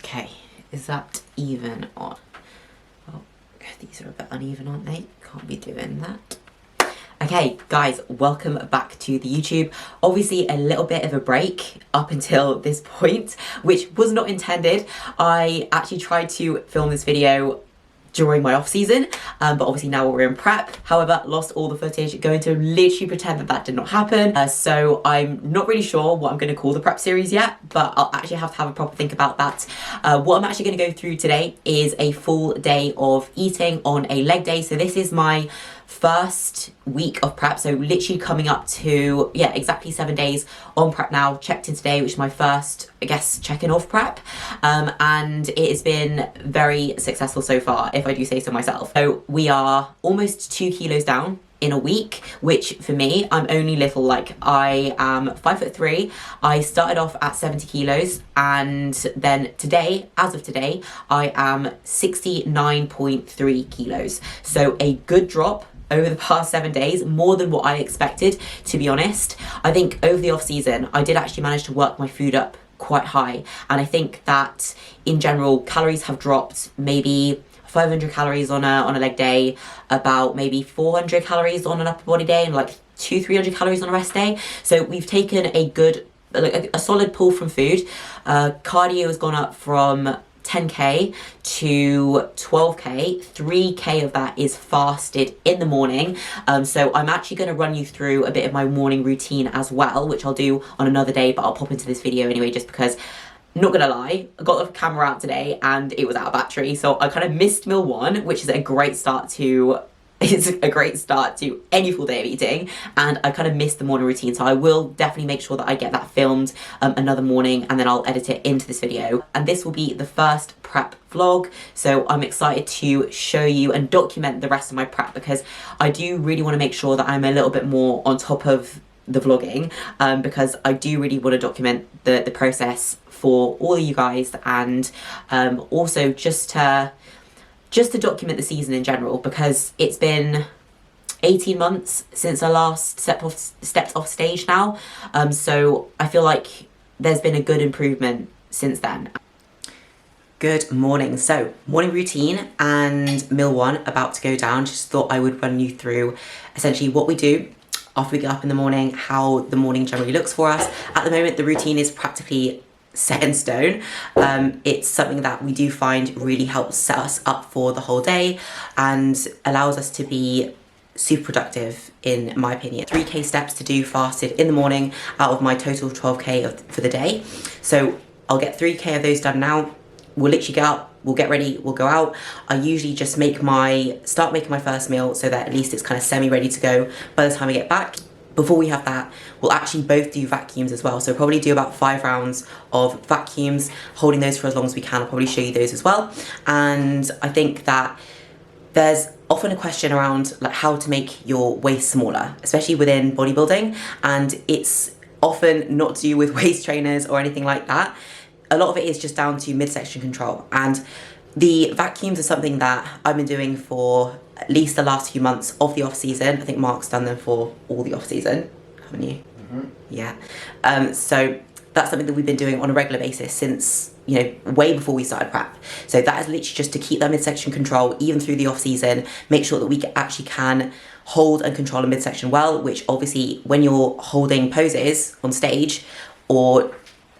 Okay, is that even on? Oh, these are a bit uneven, aren't they? Can't be doing that. Okay, guys, welcome back to the YouTube. Obviously, a little bit of a break up until this point, which was not intended. I actually tried to film this video during my off season, but obviously now we're in prep. However, lost all the footage. Going to literally pretend that that did not happen. So I'm not really sure what I'm going to call the prep series yet, but I'll actually have to have a proper think about that. What I'm actually going to go through today is a full day of eating on a leg day. So this is my first week of prep, so literally coming up to exactly 7 days on prep now. Checked in today, which is my first, I guess, check-in off prep, and it has been very successful so far, if I do say so myself. So we are almost 2 kilos down in a week, which for me, I'm only little. Like, I am 5'3". I started off at 70 kilos, and then today, as of today, I am 69.3 kilos. So a good drop over the past 7 days, more than what I expected, to be honest. I think over the off season, I did actually manage to work my food up quite high, and I think that in general, calories have dropped maybe 500 calories on a leg day, about maybe 400 calories on an upper body day, and like 200-300 calories on a rest day. So we've taken a good, a solid pull from food. Cardio has gone up from 10k to 12k. 3k of that is fasted in the morning. So I'm actually going to run you through a bit of my morning routine as well, which I'll do on another day, but I'll pop into this video anyway, just because, not gonna lie, I got the camera out today and it was out of battery, so I kind of missed meal one, which is a great start to any full day of eating, and I kind of missed the morning routine. So I will definitely make sure that I get that filmed another morning, and then I'll edit it into this video. And this will be the first prep vlog, so I'm excited to show you and document the rest of my prep, because I do really want to make sure that I'm a little bit more on top of the vlogging, because I do really want to document the process for all of you guys, and also just to document the season in general, because it's been 18 months since I last stepped off stage now. So I feel like there's been a good improvement since then. Good morning. So morning routine and meal one about to go down. Just thought I would run you through essentially what we do after we get up in the morning, how the morning generally looks for us. At the moment, the routine is practically set in stone. It's something that we do find really helps set us up for the whole day and allows us to be super productive, in my opinion. 3k steps to do fasted in the morning out of my total 12k for the day. So I'll get 3k of those done now. We'll literally get up, we'll get ready, we'll go out. I usually just start making my first meal, so that at least it's kind of semi-ready to go by the time I get back. Before we have that, we'll actually both do vacuums as well. So probably do about 5 rounds of vacuums, holding those for as long as we can. I'll probably show you those as well. And I think that there's often a question around like how to make your waist smaller, especially within bodybuilding. And it's often not to do with waist trainers or anything like that. A lot of it is just down to midsection control. And the vacuums are something that I've been doing for at least the last few months of the off season. I think Mark's done them for all the off season, haven't you? Mm-hmm. Yeah. So that's something that we've been doing on a regular basis since, you know, way before we started prep. So that is literally just to keep that midsection control even through the off season, make sure that we actually can hold and control a midsection well, which obviously when you're holding poses on stage or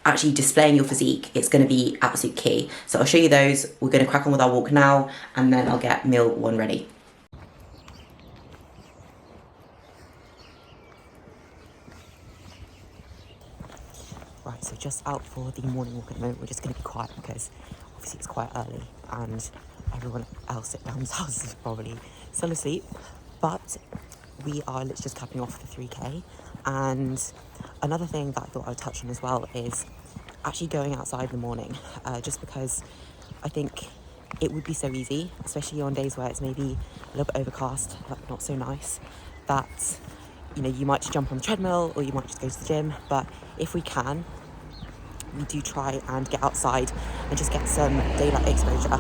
actually displaying your physique, it's going to be absolute key. So I'll show you those. We're going to crack on with our walk now, and then I'll get meal one ready. Right, so just out for the morning walk at the moment. We're just going to be quiet because obviously it's quite early and everyone else around the house is probably still asleep. But we are literally just capping off the 3k. And another thing that I thought I would touch on as well is actually going outside in the morning, just because I think it would be so easy, especially on days where it's maybe a little bit overcast, like not so nice, that, you know, you might just jump on the treadmill or you might just go to the gym. But if we can, we do try and get outside and just get some daylight exposure,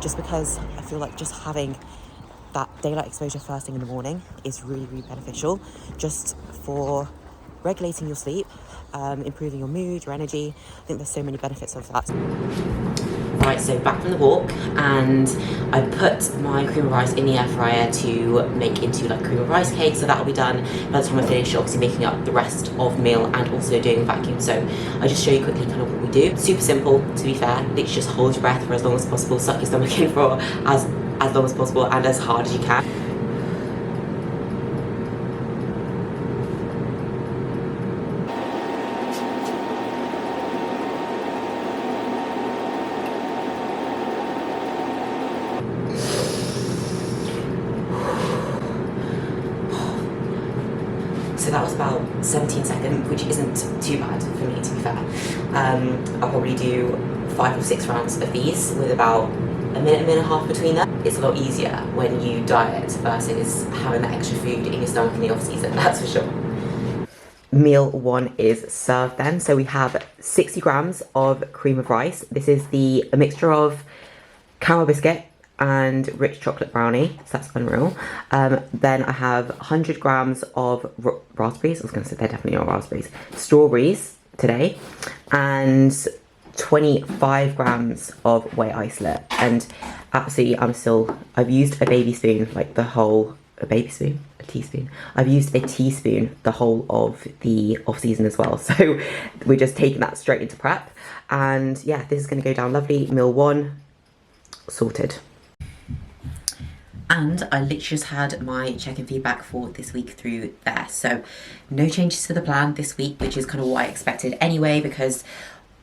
just because I feel like just having that daylight exposure first thing in the morning is really, really beneficial, just for regulating your sleep, improving your mood, your energy. I think there's so many benefits of that. Right, so back from the walk, and I put my cream of rice in the air fryer to make into like cream of rice cake, so that'll be done by the time I finish obviously making up the rest of the meal and also doing a vacuum. So I just show you quickly kind of what we do. Super simple, to be fair. Literally just hold your breath for as long as possible, suck your stomach in for as long as possible and as hard as you can. So that was about 17 seconds, which isn't too bad for me, to be fair. I'll probably do 5 or 6 rounds of these with about a minute and a half between them. It's a lot easier when you diet versus having that extra food in your stomach in the off season, that's for sure. Meal 1 is served then. So we have 60 grams of cream of rice. This is a mixture of caramel biscuit and rich chocolate brownie, so that's unreal. Then I have 100 grams of raspberries. I was going to say they're definitely not raspberries. Strawberries today, and 25 grams of whey isolate. And absolutely, I've used a baby spoon, like a teaspoon. I've used a teaspoon the whole of the off season as well. So we're just taking that straight into prep. And yeah, this is going to go down lovely. Meal 1 sorted. And I literally just had my check-in feedback for this week through there. So no changes to the plan this week, which is kind of what I expected anyway, because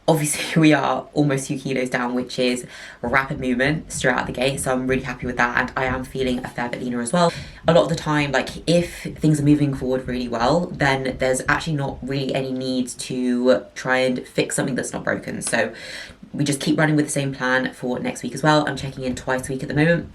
obviously we are almost 2 kilos down, which is rapid movement straight out the gate. So I'm really happy with that. And I am feeling a fair bit leaner as well. A lot of the time, like if things are moving forward really well, then there's actually not really any need to try and fix something that's not broken. So we just keep running with the same plan for next week as well. I'm checking in twice a week at the moment.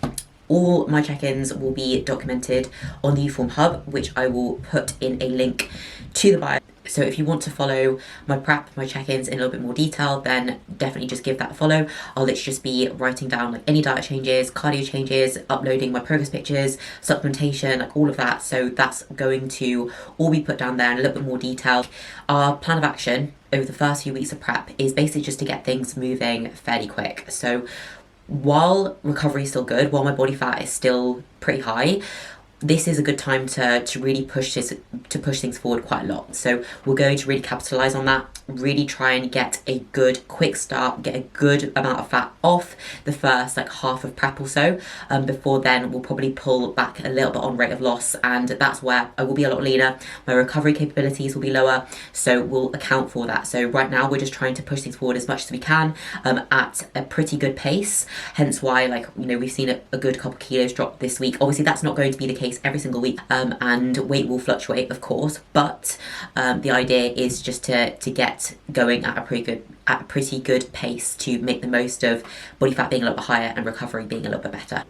All my check-ins will be documented on the UFORM hub, which I will put in a link to the bio. So if you want to follow my prep, my check-ins in a little bit more detail, then definitely just give that a follow. I'll literally just be writing down like any diet changes, cardio changes, uploading my progress pictures, supplementation, like all of that. So that's going to all be put down there in a little bit more detail. Our plan of action over the first few weeks of prep is basically just to get things moving fairly quick. So while recovery is still good, while my body fat is still pretty high, this is a good time to really push things forward quite a lot. So we're going to really capitalize on that, really try and get a good quick start, get a good amount of fat off the first like half of prep or so. Before then we'll probably pull back a little bit on rate of loss, and that's where I will be a lot leaner. My recovery capabilities will be lower, so we'll account for that. So right now we're just trying to push things forward as much as we can at a pretty good pace, hence why, like, you know, we've seen a good couple kilos drop this week. Obviously that's not going to be the case every single week, and weight will fluctuate of course, but the idea is just to get going at a pretty good pace to make the most of body fat being a little bit higher and recovery being a little bit better.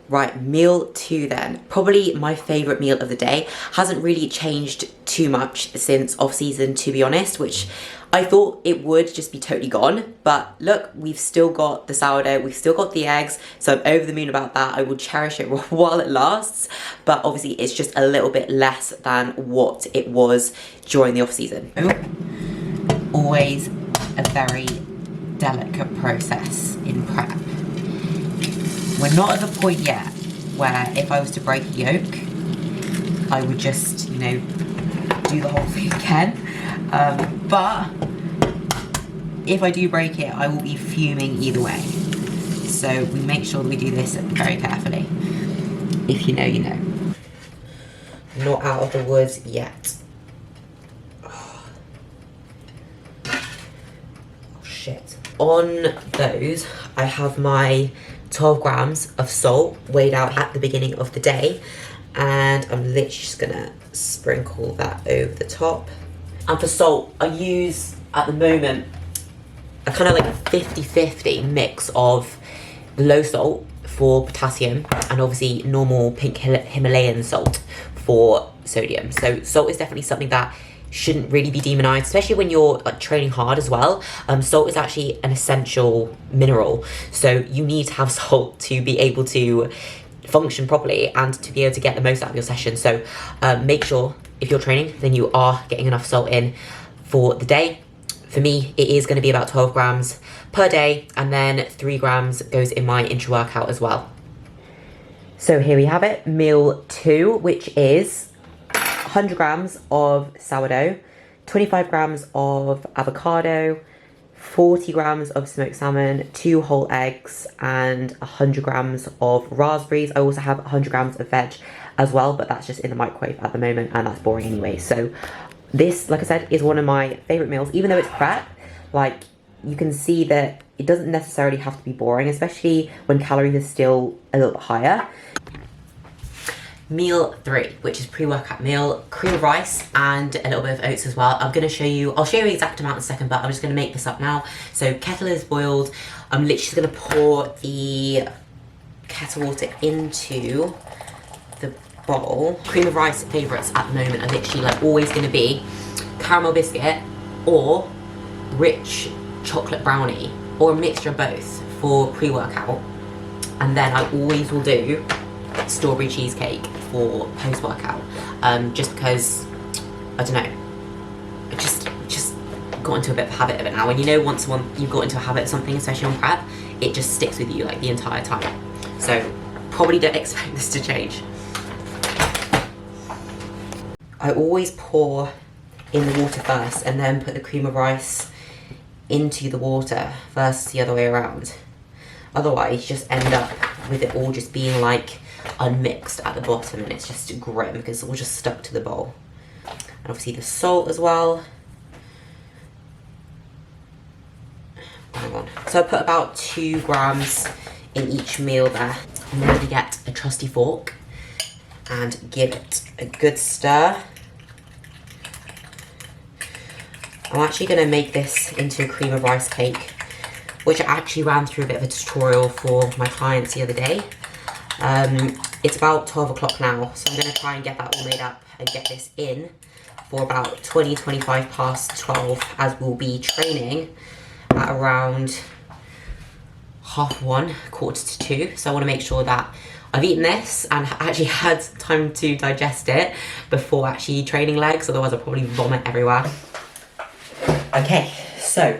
Right, meal 2 then. Probably my favourite meal of the day. Hasn't really changed too much since off season, to be honest, which I thought it would just be totally gone. But look, we've still got the sourdough, we've still got the eggs, so I'm over the moon about that. I will cherish it while it lasts, but obviously it's just a little bit less than what it was during the off season. Always a very delicate process in prep. We're not at the point yet where if I was to break a yolk, I would just, you know, do the whole thing again. But if I do break it, I will be fuming either way. So we make sure that we do this very carefully. If you know, you know. Not out of the woods yet. Oh shit. On those, I have my 12 grams of salt weighed out at the beginning of the day, and I'm literally just gonna sprinkle that over the top. And for salt, I use at the moment a kind of like a 50-50 mix of low salt for potassium and obviously normal pink Himalayan salt for sodium. So salt is definitely something that shouldn't really be demonized, especially when you're like training hard as well. Salt is actually an essential mineral, so you need to have salt to be able to function properly and to be able to get the most out of your session. So make sure if you're training then you are getting enough salt in for the day. for me, it is going to be about 12 grams per day, and then 3 grams goes in my intra-workout as well. So here we have it, meal 2, which is 100 grams of sourdough, 25 grams of avocado, 40 grams of smoked salmon, 2 whole eggs, and 100 grams of raspberries. I also have 100 grams of veg as well, but that's just in the microwave at the moment, and that's boring anyway. So this, like I said, is one of my favorite meals. Even though it's prep, like, you can see that it doesn't necessarily have to be boring, especially when calories are still a little bit higher. Meal 3, which is pre-workout meal, cream of rice and a little bit of oats as well. I'll show you the exact amount in a second, but I'm just gonna make this up now. So kettle is boiled. I'm literally just gonna pour the kettle water into the bowl. Cream of rice favorites at the moment are literally like always gonna be caramel biscuit or rich chocolate brownie, or a mixture of both for pre-workout. And then I always will do strawberry cheesecake for post-workout, just because, I don't know, I just got into a bit of a habit of it now. And you know, once you've got into a habit of something, especially on prep, it just sticks with you like the entire time. So probably don't expect this to change. I always pour in the water first and then put the cream of rice into the water versus the other way around. Otherwise you just end up with it all just being like unmixed at the bottom, and it's just grim because it's all just stuck to the bowl. And obviously the salt as well. Hang on. So I put about 2 grams in each meal there. And then I'm gonna get a trusty fork and give it a good stir. I'm actually gonna make this into a cream of rice cake, which I actually ran through a bit of a tutorial for my clients the other day. It's about 12 o'clock now, so I'm going to try and get that all made up and get this in for about 25 past 12, as we'll be training at around 1:30, 1:45. So I want to make sure that I've eaten this and actually had time to digest it before actually training legs, otherwise I'll probably vomit everywhere. Okay, so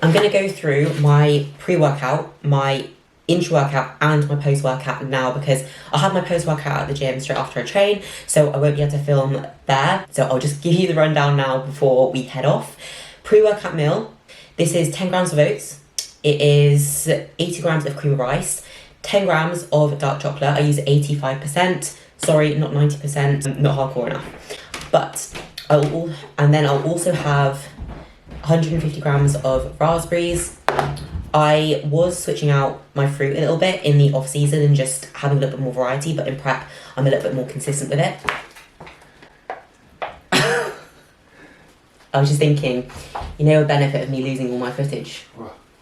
I'm going to go through my pre-workout, my intra-workout and my post-workout now, because I'll have my post-workout at the gym straight after I train, so I won't be able to film there. So I'll just give you the rundown now before we head off. Pre-workout meal, this is 10 grams of oats, it is 80 grams of cream of rice, 10 grams of dark chocolate. I use 85%, sorry, not 90%, not hardcore enough. But I'll also have 150 grams of raspberries. I was switching out my fruit a little bit in the off season and just having a little bit more variety, but in prep I'm a little bit more consistent with it. I was just thinking, you know, a benefit of me losing all my footage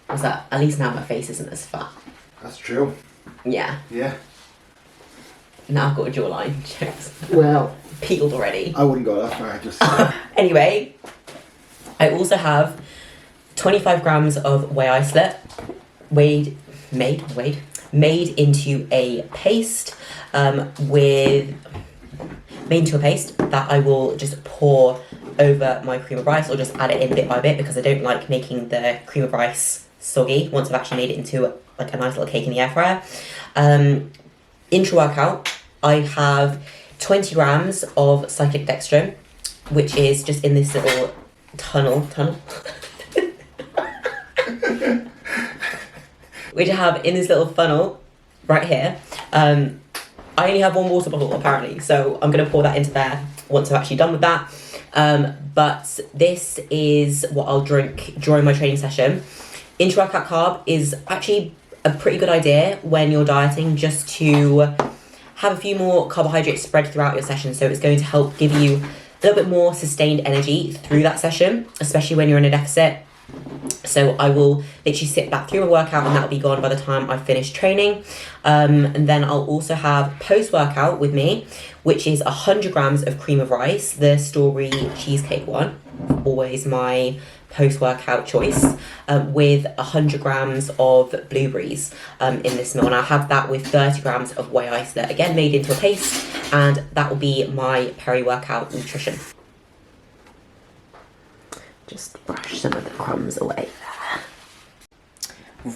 was that at least now my face isn't as fat. That's true. Yeah. Yeah. Now I've got a jawline. Jokes. Well, peeled already. I wouldn't go that far. I just. Anyway, I also have 25 grams of whey isolate, made into a paste, made into a paste that I will just pour over my cream of rice, or just add it in bit by bit, because I don't like making the cream of rice soggy once I've actually made it into like a nice little cake in the air fryer. Intra-workout, I have 20 grams of cyclic dextrin, which is just in this little tunnel, which I have in this little funnel right here. I only have 1 water bottle apparently, so I'm gonna pour that into there once I've actually done with that. But this is what I'll drink during my training session. Intra-workout carb is actually a pretty good idea when you're dieting, just to have a few more carbohydrates spread throughout your session, so it's going to help give you a little bit more sustained energy through that session, especially when you're in a deficit. So I will literally sit back through my workout and that'll be gone by the time I finish training. And then I'll also have post-workout with me, which is 100 grams of cream of rice, the strawberry cheesecake one, always my post-workout choice, with 100 grams of blueberries in this meal. And I'll have that with 30 grams of whey isolate, again made into a paste, and that will be my peri-workout nutrition. Just brush some of the crumbs away there.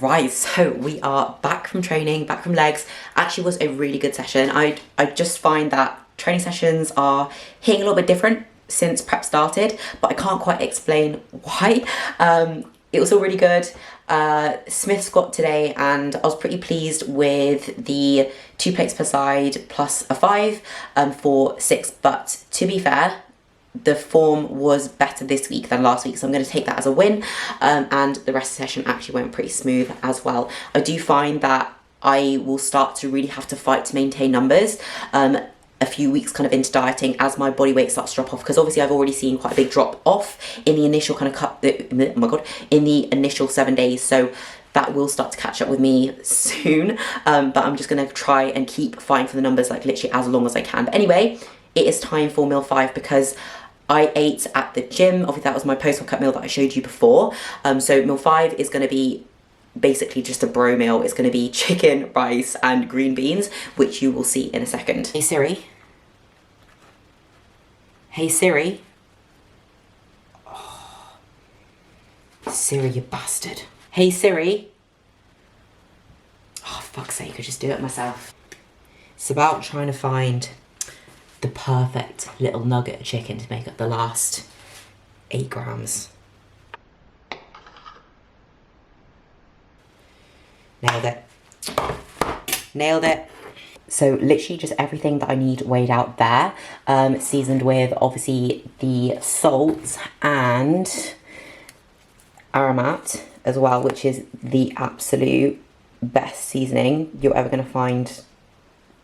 Right, so we are back from training, back from legs. Actually was a really good session. I just find that training sessions are hitting a little bit different since prep started, but I can't quite explain why. It was all really good. Smith squat today, and I was pretty pleased with the 2 plates per side plus a 5 for 6, but to be fair, the form was better this week than last week, so I'm going to take that as a win, and the rest of the session actually went pretty smooth as well. I do find that I will start to really have to fight to maintain numbers a few weeks kind of into dieting as my body weight starts to drop off, because obviously I've already seen quite a big drop off in the initial kind of in the initial 7 days, so that will start to catch up with me soon, but I'm just going to try and keep fighting for the numbers like literally as long as I can. But anyway, it is time for meal 5 because I ate at the gym. Obviously that was my post-workout meal that I showed you before. So meal 5 is going to be basically just a bro meal. It's going to be chicken, rice and green beans, which you will see in a second. Hey Siri. Hey Siri. Oh. Siri, you bastard. Hey Siri. Oh, fuck's sake, I could just do it myself. It's about trying to find the perfect little nugget of chicken to make up the last 8 grams. Nailed it. Nailed it. So literally just everything that I need weighed out there, seasoned with obviously the salt and aromat as well, which is the absolute best seasoning you're ever going to find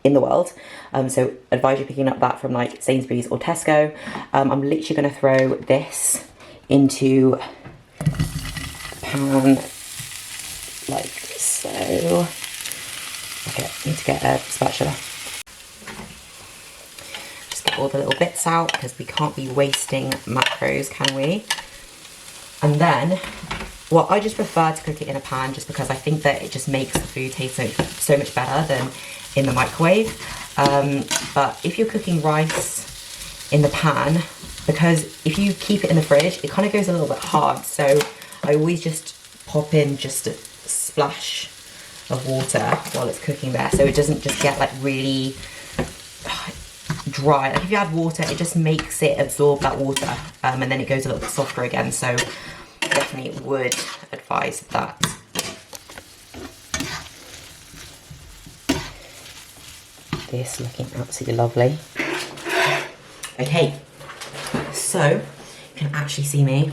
in the world. So advise you picking up that from like Sainsbury's or Tesco. I'm literally going to throw this into the pan like so. Okay, need to get a spatula. Just get all the little bits out because we can't be wasting macros, can we? And then, well, I just prefer to cook it in a pan just because I think that it just makes the food taste so much better than in the microwave. But if you're cooking rice in the pan, because if you keep it in the fridge, it kind of goes a little bit hard. So I always just pop in just a splash of water while it's cooking there, so it doesn't just get like really dry. Like if you add water, it just makes it absorb that water, and then it goes a little bit softer again. So definitely would advise that. This looking absolutely lovely. Okay, so you can actually see me.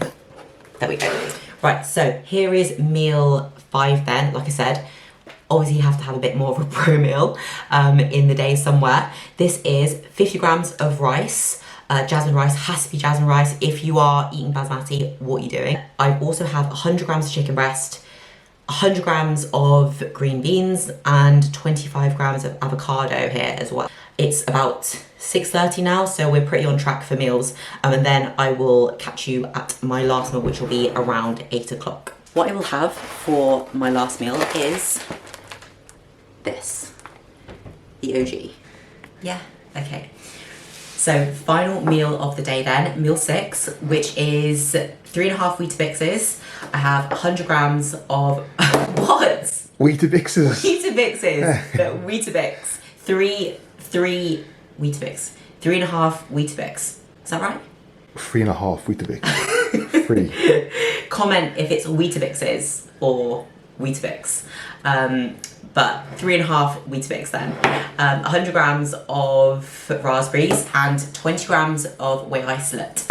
There we go. Right, so here is meal 5 then. Like I said, obviously you have to have a bit more of a pro meal in the day somewhere. This is 50 grams of rice. Jasmine rice has to be jasmine rice. If you are eating basmati, what are you doing? I also have 100 grams of chicken breast, 100 grams of green beans and 25 grams of avocado here as well. It's about 6:30 now, so we're pretty on track for meals. And then I will catch you at my last meal, which will be around 8 o'clock. What I will have for my last meal is this, the OG. Yeah, okay. So final meal of the day then, meal 6, which is 3.5 Weetabixes. I have 100 grams of, what? Weetabixes. Weetabixes, no, Weetabix. Three Weetabix. 3.5 Weetabix. Is that right? 3.5 Weetabix. 3. Comment if it's Weetabixes or Weetabix. But 3.5 Weetabix then. 100 grams of raspberries and 20 grams of whey isolate.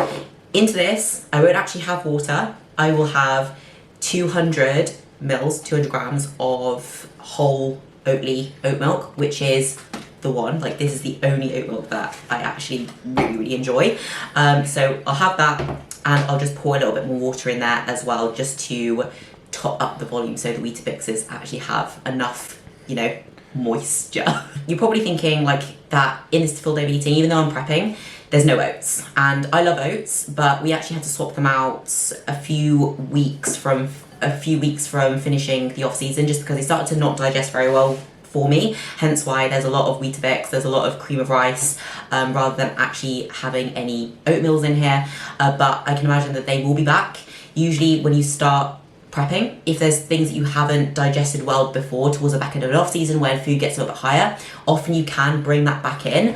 Into this, I won't actually have water. I will have 200 grams of whole oat milk, which is the one. Like, this is the only oat milk that I actually really enjoy. So I'll have that, and I'll just pour a little bit more water in there as well, just to top up the volume so the Weetabixes actually have enough, you know, moisture. You're probably thinking like that in this full day of eating, even though I'm prepping, there's no oats. And I love oats, but we actually had to swap them out a few weeks from finishing the off season, just because they started to not digest very well for me, hence why there's a lot of Weetabix, there's a lot of cream of rice, rather than actually having any oatmeals in here, but I can imagine that they will be back. Usually when you start prepping, if there's things that you haven't digested well before towards the back end of an off season when food gets a little bit higher, often you can bring that back in.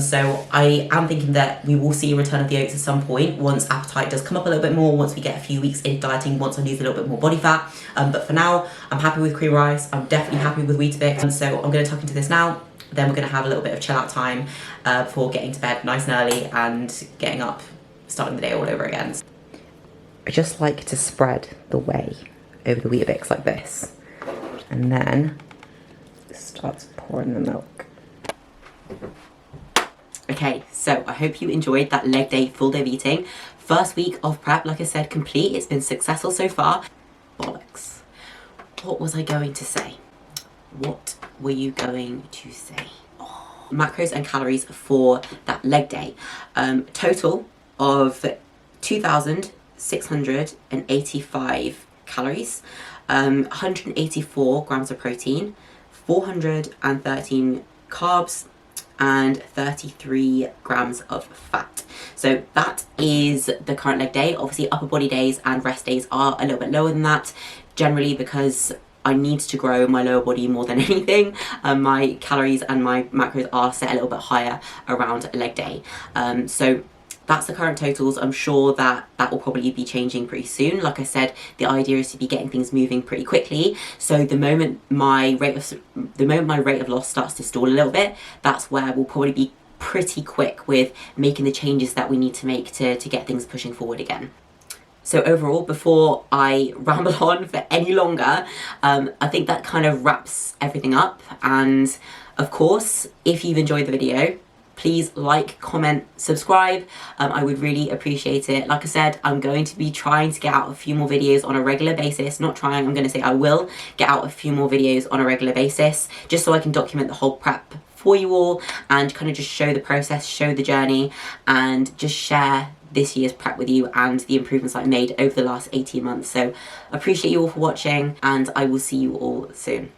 So I am thinking that we will see a return of the oats at some point once appetite does come up a little bit more, once we get a few weeks into dieting, once I lose a little bit more body fat. But for now, I'm happy with cream rice, I'm definitely happy with Weetabix, and so I'm going to tuck into this now. Then we're going to have a little bit of chill out time before getting to bed nice and early and getting up, starting the day all over again. I just like to spread the whey over the Weetabix like this, and then start pouring the milk. Okay, so I hope you enjoyed that leg day, full day of eating. First week of prep, like I said, complete. It's been successful so far. Bollocks. What was I going to say? What were you going to say? Oh. Macros and calories for that leg day. Total of 2,685 calories, 184 grams of protein, 413 carbs, and 33 grams of fat. So that is the current leg day. Obviously upper body days and rest days are a little bit lower than that, generally because I need to grow my lower body more than anything. My calories and my macros are set a little bit higher around leg day. So that's the current totals. I'm sure that that will probably be changing pretty soon. Like I said, the idea is to be getting things moving pretty quickly. So the moment my rate of loss starts to stall a little bit, that's where we'll probably be pretty quick with making the changes that we need to make to get things pushing forward again. So overall, before I ramble on for any longer, I think that kind of wraps everything up. And of course, if you've enjoyed the video, please like, comment, subscribe. I would really appreciate it. Like I said, I'm going to be trying to get out a few more videos on a regular basis. Not trying, I'm going to say I will get out a few more videos on a regular basis, just so I can document the whole prep for you all and kind of just show the process, show the journey, and just share this year's prep with you and the improvements I've made over the last 18 months. So appreciate you all for watching, and I will see you all soon.